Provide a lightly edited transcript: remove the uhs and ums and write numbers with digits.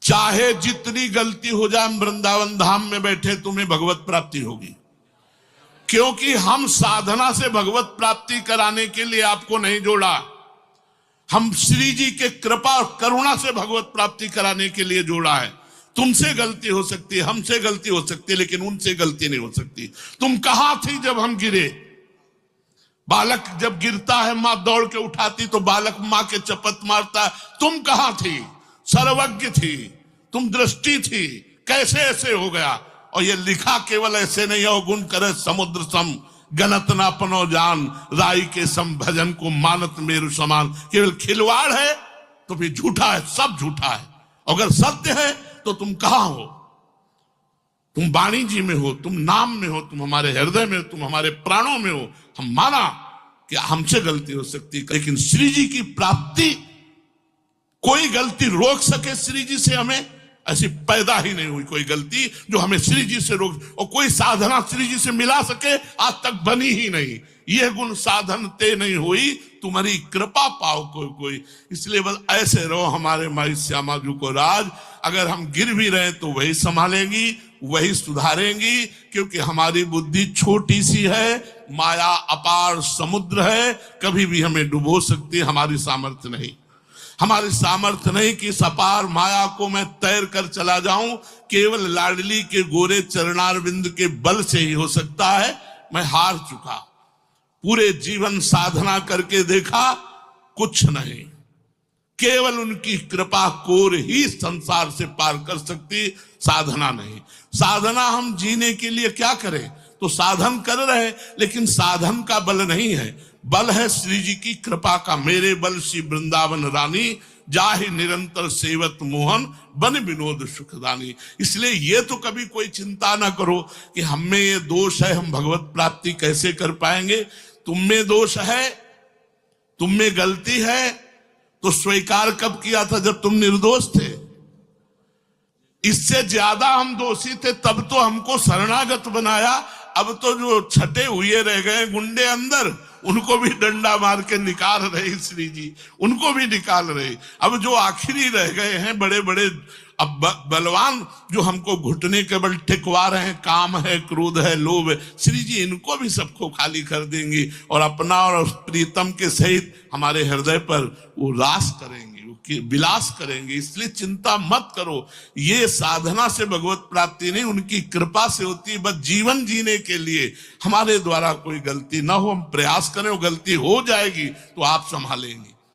चाहे जितनी गलती हो जाए, वृंदावन धाम में बैठे तुम्हें भगवत प्राप्ति होगी, क्योंकि हम साधना से भगवत प्राप्ति कराने के लिए आपको नहीं जोड़ा। हम श्री जी के कृपा और करुणा से भगवत प्राप्ति कराने के लिए जोड़ा है। तुमसे गलती हो सकती है, हमसे गलती हो सकती है, लेकिन उनसे गलती नहीं हो सकती। तुम कहां थी जब हम गिरे? बालक जब गिरता है मां दौड़ के उठाती, तो बालक मां के चपत मारता है। तुम कहां थी? सर्वज्ञ थी, तुम दृष्टि थी, कैसे ऐसे हो गया? और ये लिखा केवल ऐसे नहीं है, गुण करे समुद्र सम गणत ना पनो जान, राई के सम भजन को मानत मेरु समान। केवल खिलवाड़ है तो फिर झूठा है, सब झूठा है। अगर सत्य है तो तुम कहां हो? तुम वाणी जी में हो, तुम नाम में हो, तुम हमारे हृदय में हो, तुम हमारे प्राणों में हो। हम माना कि हमसे गलती हो सकती है, लेकिन श्री जी की प्राप्ति कोई गलती रोक सके श्री जी से? हमें ऐसी पैदा ही नहीं हुई कोई गलती जो हमें श्री जी से रोक, और कोई साधना श्री जी से मिला सके आज तक बनी ही नहीं। यह गुण साधन ते नहीं हुई, तुम्हारी कृपा पाओ कोई। इसलिए बस ऐसे रहो हमारे माई श्यामा जी को राज। अगर हम गिर भी रहे तो वही संभालेंगी, वही सुधारेंगी, क्योंकि हमारी बुद्धि छोटी सी है, माया अपार समुद्र है, कभी भी हमें डुबो सकती है। हमारी सामर्थ्य नहीं, हमारी सामर्थ्य नहीं कि इस अपार माया को मैं तैर कर चला जाऊं। केवल लाडली के गोरे चरणारविंद के बल से ही हो सकता है। मैं हार चुका, पूरे जीवन साधना करके देखा, कुछ नहीं। केवल उनकी कृपा कोर ही संसार से पार कर सकती, साधना नहीं। साधना हम जीने के लिए क्या करें? तो साधन कर रहे, लेकिन साधन का बल नहीं है, बल है श्री जी की कृपा का। मेरे बल श्री वृंदावन रानी, जाहि निरंतर सेवत मोहन, बन विनोद सुखदानी। इसलिए ये तो कभी कोई चिंता ना करो कि हम में ये दोष है, हम भगवत प्राप्ति कैसे कर पाएंगे। तुम में दोष है, तुम में गलती है, तो स्वीकार कब किया था? जब तुम निर्दोष थे। इससे ज्यादा हम दोषी थे, तब तो हमको शरणागत बनाया। अब तो जो छटे हुए रह गए गुंडे अंदर, उनको भी डंडा मार के निकाल रहे श्री जी, उनको भी निकाल रहे। अब जो आखिरी रह गए हैं बड़े बड़े अब बलवान, जो हमको घुटने के बल टिकवा रहे हैं, काम है, क्रोध है, लोभ है, श्री जी इनको भी सबको खाली कर देंगे और अपना और प्रीतम के सहित हमारे हृदय पर वो रास करेंगे, विलास करेंगे। इसलिए चिंता मत करो। ये साधना से भगवत प्राप्ति नहीं, उनकी कृपा से होती है। बस जीवन जीने के लिए हमारे द्वारा कोई गलती ना हो, हम प्रयास करें, वो गलती हो जाएगी तो आप संभालेंगे।